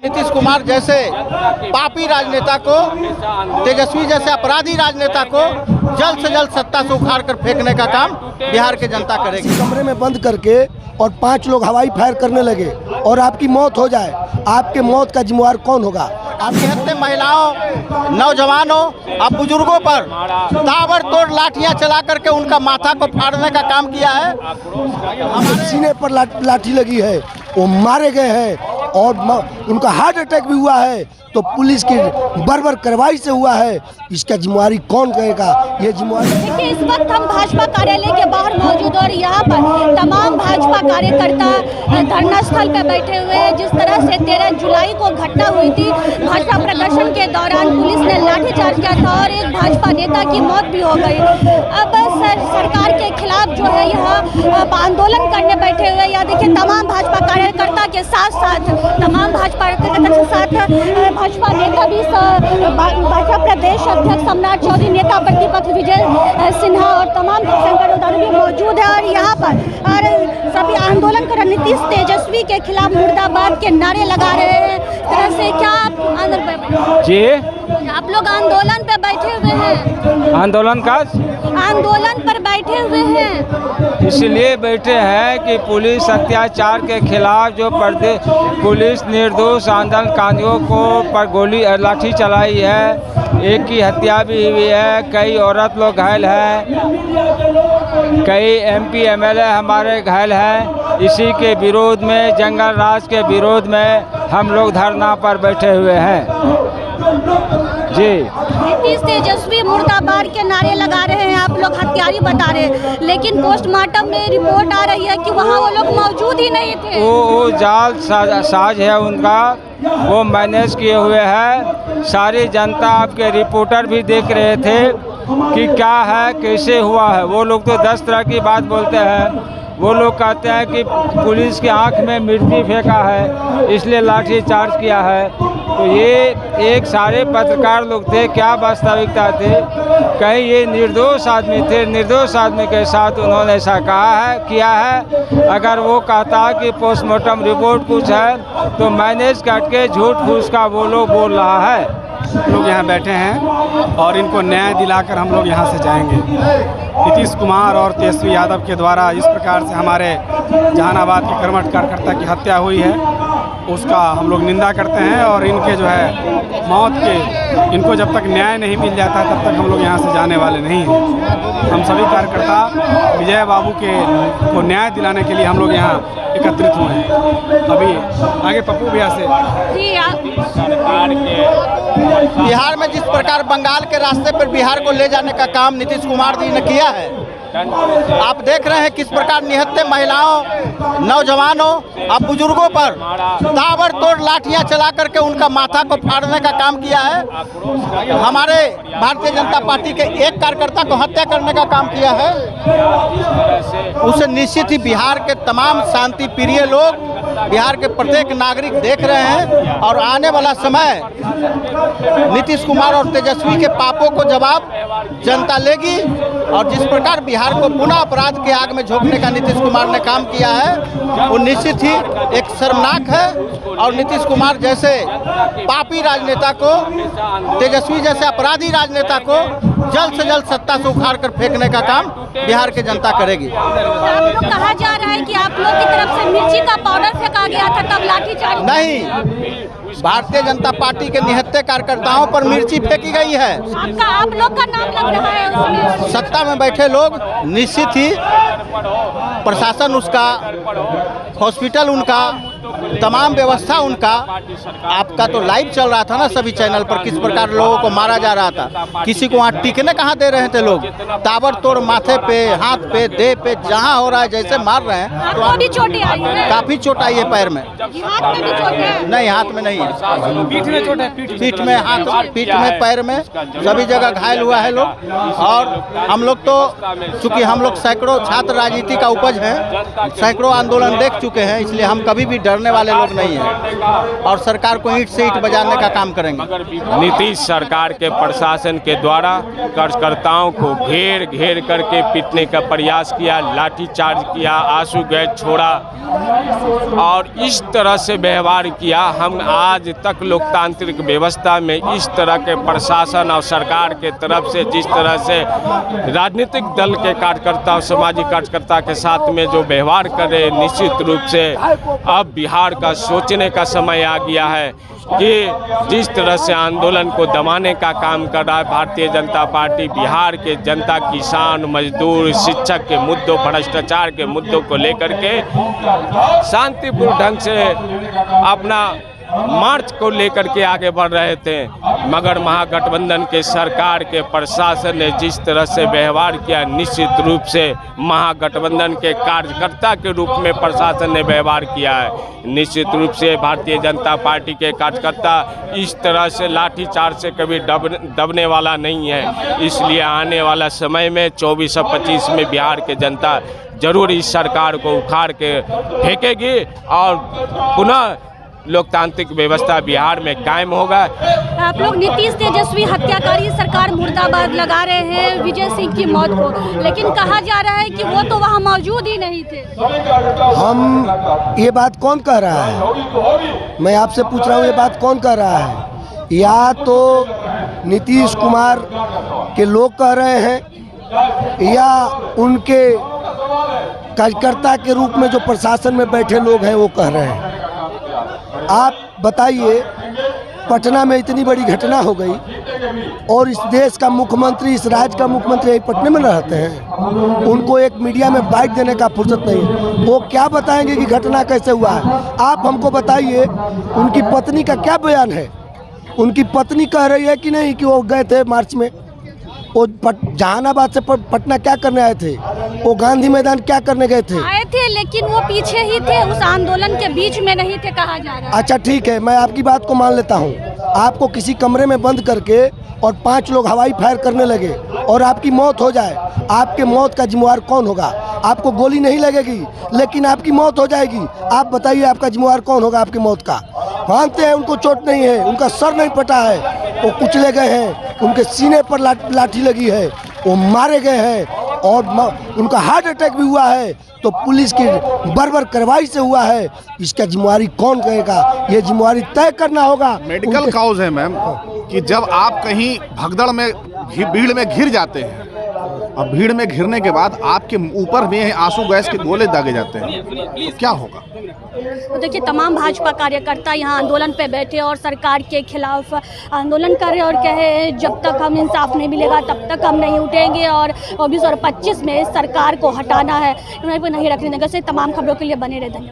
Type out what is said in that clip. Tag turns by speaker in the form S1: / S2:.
S1: नीतीश कुमार जैसे पापी राजनेता को, तेजस्वी जैसे अपराधी राजनेता को जल्द से जल्द सत्ता से उखाड़ कर फेंकने का काम बिहार की जनता करेगी। कमरे में बंद करके और 5 लोग हवाई फायर करने लगे और आपकी मौत हो जाए, आपके मौत का जिम्मेवार कौन होगा?
S2: आपकी हत्या महिलाओं, नौजवानों, अब बुजुर्गों पर ताबड़तोड़ लाठियां चला करके उनका माथा को फाड़ने का काम किया है।
S1: हमारे सीने पर लाठी लगी है, वो मारे गए हैं और उनका हार्ट अटैक भी हुआ है। तो पुलिस की बर्बर कार्रवाई से हुआ है, इसका जिम्मेवारी कौन करेगा? ये जिम्मेवारी
S3: देखिए, इस वक्त हम भाजपा कार्यालय के बाहर मौजूद और यहाँ पर तमाम भाजपा कार्यकर्ता धरना स्थल पर बैठे हुए हैं। जिस तरह से 13 जुलाई को घटना हुई थी, भाजपा प्रदर्शन के दौरान पुलिस ने लाठीचार्ज किया था और एक भाजपा नेता की मौत भी हो गई। अब सरकार के खिलाफ जो है यहाँ आंदोलन करने बैठे हुए। यहाँ देखिए, तमाम भाजपा कार्यकर्ता के साथ साथ तमाम भाजपा कार्यकर्ता के साथ भाजपा नेता भी, भाजपा प्रदेश अध्यक्ष सम्राट चौधरी, नेता प्रतिपक्ष विजय सिन्हा और तमाम शंकर उदाहरण भी मौजूद है। और यहाँ पर और सभी आंदोलन कर नीतीश तेजस्वी के खिलाफ मुर्दाबाद के नारे लगा रहे हैं। तरह से क्या आप लोग आंदोलन पे बैठे हुए हैं?
S4: आंदोलन
S3: पर बैठे हुए हैं
S4: इसलिए बैठे हैं कि पुलिस अत्याचार के खिलाफ जो पुलिस निर्दोष आंदोलनकारियों को पर गोली और लाठी चलाई है, एक की हत्या भी हुई है, कई औरत लोग घायल हैं, कई MP MLA हमारे घायल हैं। इसी के विरोध में, जंगल राज के विरोध में हम लोग धरना पर बैठे हुए हैं। जी,
S3: नीतीश तेजस्वी मुर्दाबाद के नारे लगा रहे हैं, आप लोग हत्यारी बता रहे हैं, लेकिन पोस्टमार्टम में रिपोर्ट आ रही है कि वहाँ वो लोग मौजूद ही नहीं थे।
S4: वो जाल साज है उनका, वो मैनेज किए हुए हैं। सारी जनता, आपके रिपोर्टर भी देख रहे थे कि क्या है, कैसे हुआ है। वो लोग तो 10 तरह की बात बोलते हैं। वो लोग कहते हैं कि पुलिस की आंख में मिर्ची फेंका है, इसलिए लाठी चार्ज किया है। तो ये एक सारे पत्रकार लोग थे, क्या वास्तविकता थे? कहीं ये निर्दोष आदमी थे, निर्दोष आदमी के साथ उन्होंने ऐसा कहा है, किया है। अगर वो कहता कि पोस्टमार्टम रिपोर्ट कुछ है तो मैनेज करके झूठ फूस का वो लोग बोल रहा है।
S5: लोग यहाँ बैठे हैं और इनको न्याय दिलाकर हम लोग यहाँ से जाएंगे। नीतीश कुमार और तेजस्वी यादव के द्वारा इस प्रकार से हमारे जहानाबाद के कर्मठ कार्यकर्ता की हत्या हुई है, उसका हम लोग निंदा करते हैं। और इनके जो है मौत के, इनको जब तक न्याय नहीं मिल जाता तब तक हम लोग यहाँ से जाने वाले नहीं हैं। हम सभी कार्यकर्ता विजय बाबू को न्याय दिलाने के लिए हम लोग यहाँ एकत्रित हुए हैं। अभी आगे पप्पू भैया से
S2: बिहार में जिस प्रकार बंगाल के रास्ते पर बिहार को ले जाने का काम नीतीश कुमार जी ने किया है, आप देख रहे हैं किस प्रकार निहत्थे महिलाओं, नौजवानों, अब बुजुर्गों पर ताबड़तोड़ लाठियां चला करके उनका माथा को फाड़ने का काम किया है। हमारे भारतीय जनता पार्टी के एक कार्यकर्ता को हत्या करने का काम किया है। उसे निश्चित ही बिहार के तमाम शांति प्रिय लोग, बिहार के प्रत्येक नागरिक देख रहे हैं। और आने वाला समय नीतीश कुमार और तेजस्वी के पापों को जवाब जनता लेगी। और जिस प्रकार बिहार को पुनः अपराध के आग में झोंकने का नीतीश कुमार ने काम किया है, वो निश्चित ही एक शर्मनाक है। और नीतीश कुमार जैसे पापी राजनेता को, तेजस्वी जैसे अपराधी राजनेता को जल्द से जल्द सत्ता से उखाड़ कर फेंकने का काम बिहार की जनता करेगी।
S3: आप लोग कहा जा रहा है कि आप लोग की तरफ से मिर्ची का पाउडर फेंका गया था, तब लाठीचार्ज
S2: नहीं, भारतीय जनता पार्टी के निहत्थे कार्यकर्ताओं पर मिर्ची फेंकी गई है।
S3: आप लोग का नाम लग रहा है उसमें।
S2: सत्ता में बैठे लोग, निश्चित ही प्रशासन उसका, हॉस्पिटल उनका, तमाम व्यवस्था उनका। आपका तो लाइव चल रहा था ना सभी चैनल पर, किस प्रकार लोगों को मारा जा रहा था। किसी को वहाँ टिकने कहाँ दे रहे थे लोग। ताबड़तोड़ माथे पे, हाथ पे, देह पे, जहाँ हो रहा है जैसे मार रहे हैं।
S3: तो भी चोटें आई हैं?
S2: काफी चोट आई है पैर में।
S3: हाथ में भी चोट है?
S2: नहीं, हाथ में नहीं है,
S5: पीठ में चोट है,
S2: पीठ में, हाथ, पीठ में, पैर में, सभी जगह घायल हुआ है लोग। और हम लोग तो, चूँकि हम लोग सैकड़ों छात्र राजनीति का उपज हैं, सैकड़ों आंदोलन देख चुके हैं, इसलिए हम कभी भी डरने वाले लोग नहीं हैं। और सरकार को ईंट से ईंट बजाने का काम करेंगे।
S6: नीतीश सरकार के प्रशासन के द्वारा कार्यकर्ताओं को घेर घेर करके पीटने का प्रयास किया, लाठीचार्ज किया, आंसू गैस छोड़ा और इस तरह से व्यवहार किया। हम आज आज तक लोकतांत्रिक व्यवस्था में इस तरह के प्रशासन और सरकार के तरफ से जिस तरह से राजनीतिक दल के कार्यकर्ता और सामाजिक कार्यकर्ता के साथ में जो व्यवहार करे, निश्चित रूप से अब बिहार का सोचने का समय आ गया है कि जिस तरह से आंदोलन को दबाने का काम कर रहा है भारतीय जनता पार्टी, बिहार के जनता, किसान, मजदूर, शिक्षक के मुद्दों, भ्रष्टाचार के मुद्दों को लेकर के शांतिपूर्ण ढंग से अपना मार्च को लेकर के आगे बढ़ रहे थे, मगर महागठबंधन के सरकार के प्रशासन ने जिस तरह से व्यवहार किया, निश्चित रूप से महागठबंधन के कार्यकर्ता के रूप में प्रशासन ने व्यवहार किया है। निश्चित रूप से भारतीय जनता पार्टी के कार्यकर्ता इस तरह से लाठीचार्ज से कभी दबने वाला नहीं है। इसलिए आने वाला समय में 24 और 25 में बिहार के जनता जरूर इस सरकार को उखाड़ के फेंकेगी और पुनः लोकतांत्रिक व्यवस्था बिहार में कायम होगा।
S3: आप लोग नीतीश तेजस्वी हत्याकारी सरकार मुर्दाबाद लगा रहे हैं विजय सिंह की मौत को, लेकिन कहा जा रहा है कि वो तो वहाँ मौजूद ही नहीं थे।
S7: हम ये बात कौन कह रहा है? मैं आपसे पूछ रहा हूँ, ये बात कौन कह रहा है? या तो नीतीश कुमार के लोग कह रहे हैं या उनके कार्यकर्ता के रूप में जो प्रशासन में बैठे लोग हैं वो कह रहे हैं। आप बताइए, पटना में इतनी बड़ी घटना हो गई और इस देश का मुख्यमंत्री, इस राज्य का मुख्यमंत्री यही पटना में रहते हैं, उनको एक मीडिया में बाइट देने का फुर्सत नहीं है। वो क्या बताएंगे कि घटना कैसे हुआ है? आप हमको बताइए, उनकी पत्नी का क्या बयान है? उनकी पत्नी कह रही है कि नहीं कि वो गए थे मार्च में, वो जहानाबाद से पटना क्या करने आए थे, वो गांधी मैदान क्या करने गए थे?
S3: आए थे, लेकिन वो पीछे ही थे, उस आंदोलन के बीच में नहीं थे कहा जा रहा है।
S7: अच्छा ठीक है, मैं आपकी बात को मान लेता हूँ। आपको किसी कमरे में बंद करके और 5 लोग हवाई फायर करने लगे और आपकी मौत हो जाए, आपके मौत का जिम्मेवार कौन होगा? आपको गोली नहीं लगेगी लेकिन आपकी मौत हो जाएगी। आप बताइए, आपका जिम्मेवार कौन होगा आपकी मौत का? मानते हैं उनको चोट नहीं है, उनका सर नहीं फटा है, वो कुचले गए हैं, उनके सीने पर लाठी लगी है, वो मारे गए हैं और उनका हार्ट अटैक भी हुआ है, तो पुलिस की बर्बर कार्रवाई से हुआ है। इसका जिम्मेवारी कौन कहेगा? ये जिम्मेवारी तय करना होगा।
S8: मेडिकल काउज है मैम कि जब आप कहीं भगदड़ में, भीड़ में घिर जाते हैं और भीड़ में घिरने के बाद आपके ऊपर में आंसू गैस के गोले दागे जाते हैं, तो क्या होगा?
S3: तो देखिए, तमाम भाजपा कार्यकर्ता यहाँ आंदोलन पे बैठे और सरकार के खिलाफ आंदोलन कर रहे और कहे जब तक हम इंसाफ नहीं मिलेगा तब तक हम नहीं उठेंगे और 24 और 25 में सरकार को हटाना है, नहीं रखने देंगे। तमाम खबरों के लिए बने रहे। धन्यवाद।